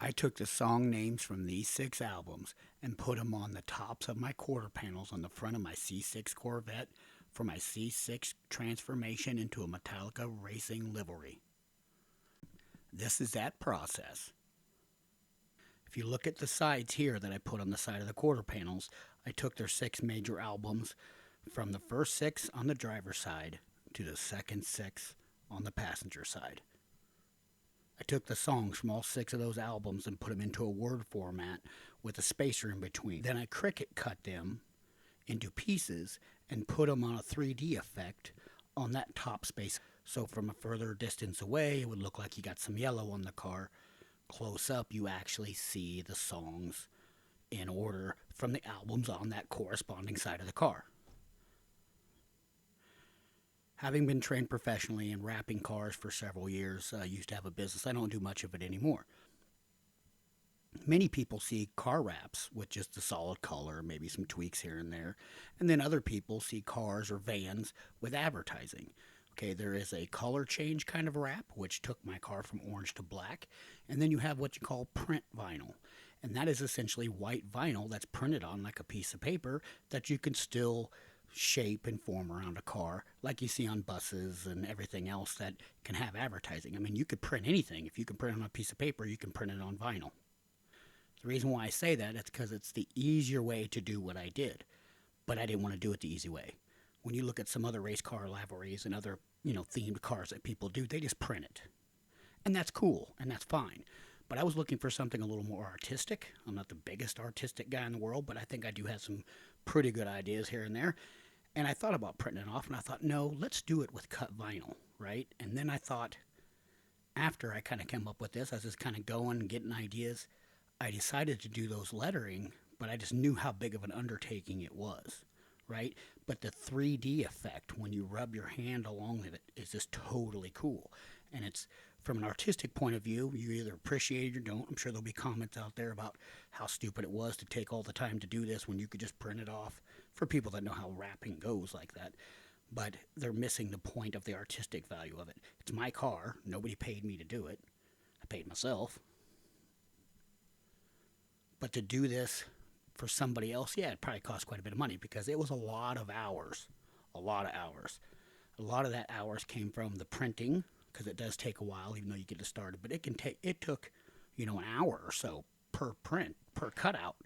I took the song names from these 6 albums and put them on the tops of my quarter panels on the front of my C6 Corvette for my C6 transformation into a Metallica Racing Livery. This is that process. If you look at the sides here that I put on the side of the quarter panels, I took their 6 major albums from the first 6 on the driver's side to the second 6 on the passenger side. I took the songs from all 6 of those albums and put them into a Word format with a spacer in between. Then I Cricut cut them into pieces and put them on a 3D effect on that top space. So from a further distance away, it would look like you got some yellow on the car. Close up, you actually see the songs in order from the albums on that corresponding side of the car. Having been trained professionally in wrapping cars for several years, I used to have a business. I don't do much of it anymore. Many people see car wraps with just a solid color, maybe some tweaks here and there. And then other people see cars or vans with advertising. Okay, there is a color change kind of wrap, which took my car from orange to black. And then you have what you call print vinyl. And that is essentially white vinyl that's printed on like a piece of paper that you can still shape and form around a car like you see on buses and everything else that can have advertising. I mean, you could print anything. If you can print it on a piece of paper, you can print it on vinyl. The reason why I say that is because it's the easier way to do what I did. But I didn't want to do it the easy way. When you look at some other race car liveries and other, themed cars that people do, they just print it. And that's cool, and that's fine. But I was looking for something a little more artistic. I'm not the biggest artistic guy in the world, but I think I do have some pretty good ideas here and there. And I thought about printing it off, and I thought, no, let's do it with cut vinyl, right? And then I thought, after I kind of came up with this, I was just kind of going and getting ideas. I decided to do those lettering, but I just knew how big of an undertaking it was, right? But the 3D effect when you rub your hand along it is just totally cool. And it's, from an artistic point of view, you either appreciate it or don't. I'm sure there'll be comments out there about how stupid it was to take all the time to do this when you could just print it off, for people that know how wrapping goes like that. But they're missing the point of the artistic value of it. It's my car. Nobody paid me to do it. I paid myself. But to do this for somebody else, yeah, it probably cost quite a bit of money because it was a lot of hours. A lot of hours. A lot of that hours came from the printing, because it does take a while, even though you get it started. But it took, an hour or so per print, per cutout.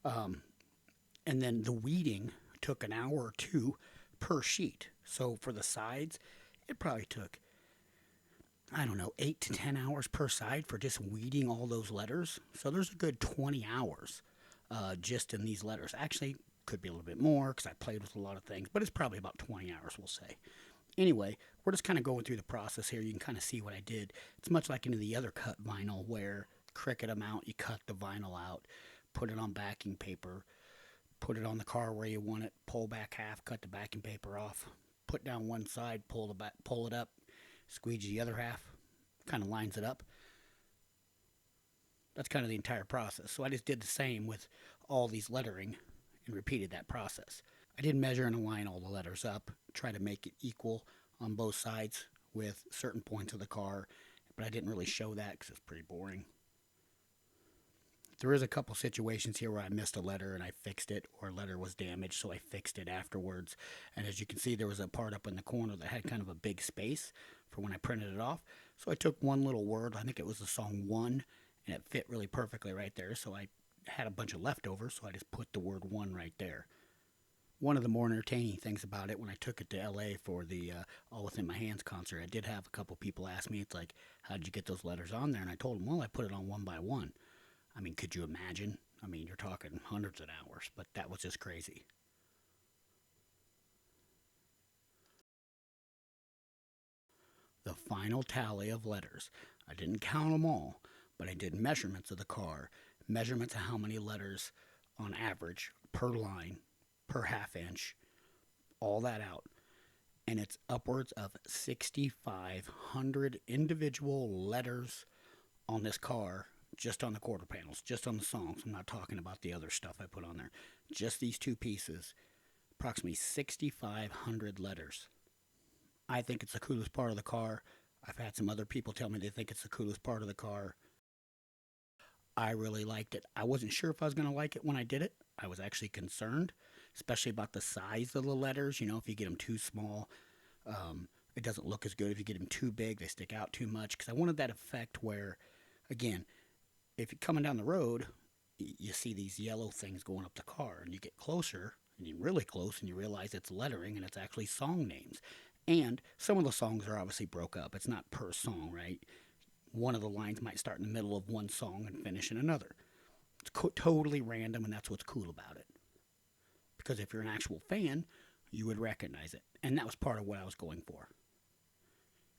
And then the weeding took an hour or two per sheet. So for the sides, it probably took, 8 to 10 hours per side for just weeding all those letters. So there's a good 20 hours just in these letters. Actually, could be a little bit more because I played with a lot of things, but it's probably about 20 hours, we'll say. Anyway, we're just kind of going through the process here. You can kind of see what I did. It's much like into the other cut vinyl where Cricut them out, you cut the vinyl out, put it on backing paper, put it on the car where you want it, pull back half, cut the backing paper off, put down one side, pull it up, squeegee the other half, kind of lines it up. That's kind of the entire process. So I just did the same with all these lettering and repeated that process. I did measure and align all the letters up, try to make it equal on both sides with certain points of the car, but I didn't really show that because it's pretty boring. There is a couple situations here where I missed a letter and I fixed it, or a letter was damaged, so I fixed it afterwards. And as you can see, there was a part up in the corner that had kind of a big space for when I printed it off. So I took one little word, I think it was the song one, and it fit really perfectly right there. So I had a bunch of leftovers, so I just put the word one right there. One of the more entertaining things about it, when I took it to LA for the All Within My Hands concert, I did have a couple people ask me, it's like, how did you get those letters on there? And I told them, well, I put it on one by one. I mean, could you imagine? I mean, you're talking hundreds of hours, but that was just crazy. The final tally of letters. I didn't count them all, but I did measurements of the car, measurements of how many letters on average per line, per half inch, all that out. And it's upwards of 6,500 individual letters on this car, just on the quarter panels, just on the songs. I'm not talking about the other stuff I put on there. Just these two pieces, approximately 6,500 letters. I think it's the coolest part of the car. I've had some other people tell me they think it's the coolest part of the car. I really liked it. I wasn't sure if I was going to like it when I did it. I was actually concerned, especially about the size of the letters. You know, if you get them too small, it doesn't look as good. If you get them too big, they stick out too much. Because I wanted that effect where, again, if you're coming down the road, you see these yellow things going up the car, and you get closer, and you're really close, and you realize it's lettering, and it's actually song names. And some of the songs are obviously broke up. It's not per song, right? One of the lines might start in the middle of one song and finish in another. It's totally random, and that's what's cool about it. Because if you're an actual fan, you would recognize it. And that was part of what I was going for.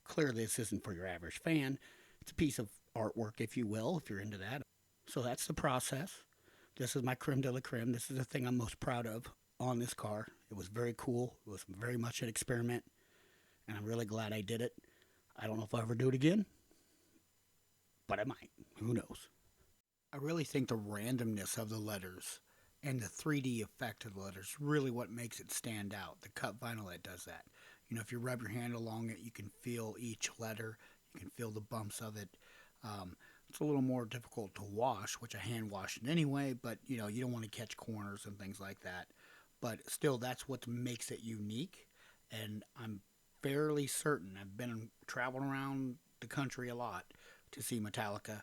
Clearly, this isn't for your average fan. It's a piece of artwork, if you will, if you're into that. So that's the process. This is my creme de la creme. This is the thing I'm most proud of on this car. It was very cool. It was very much an experiment, and I'm really glad I did it. I don't know if I'll ever do it again, but I might. Who knows? I really think the randomness of the letters and the 3D effect of the letters really what makes it stand out. The cut vinyl that does that. You know, if you rub your hand along it, you can feel each letter. You can feel the bumps of it. It's a little more difficult to wash, which I hand wash it anyway, but you know, you don't want to catch corners and things like that. But still, that's what makes it unique. And I'm fairly certain, I've been traveling around the country a lot to see Metallica.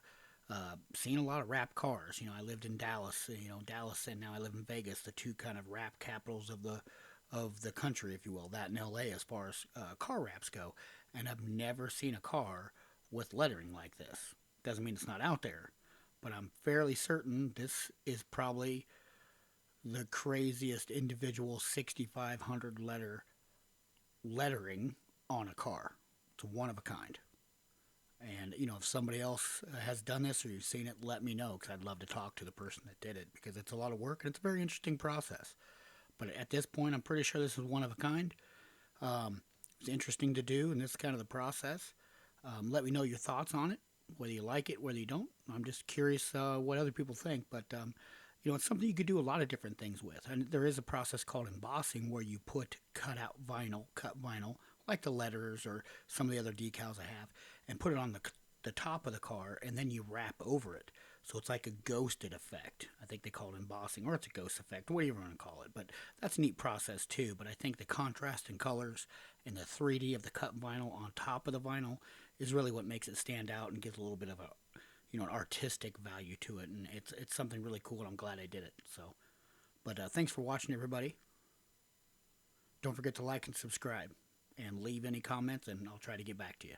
Seen a lot of rap cars. You know, I lived in Dallas. You know, Dallas, and now I live in Vegas, the two kind of rap capitals of the country, if you will. That and L.A. as far as car wraps go. And I've never seen a car with lettering like this. Doesn't mean it's not out there, but I'm fairly certain this is probably the craziest individual 6,500 lettering on a car. It's one of a kind. And, you know, if somebody else has done this or you've seen it, let me know because I'd love to talk to the person that did it because it's a lot of work and it's a very interesting process. But at this point, I'm pretty sure this is one of a kind. It's interesting to do, and this is kind of the process. Let me know your thoughts on it, whether you like it, whether you don't. I'm just curious what other people think. But, you know, it's something you could do a lot of different things with. And there is a process called embossing where you put cut vinyl, like the letters or some of the other decals I have, and put it on the top of the car, and then you wrap over it. So it's like a ghosted effect. I think they call it embossing, or it's a ghost effect, whatever you want to call it. But that's a neat process too. But I think the contrast in colors and the 3D of the cut vinyl on top of the vinyl is really what makes it stand out and gives a little bit of a, you know, an artistic value to it. And it's something really cool, and I'm glad I did it. So, but thanks for watching, everybody. Don't forget to like and subscribe, and leave any comments, and I'll try to get back to you.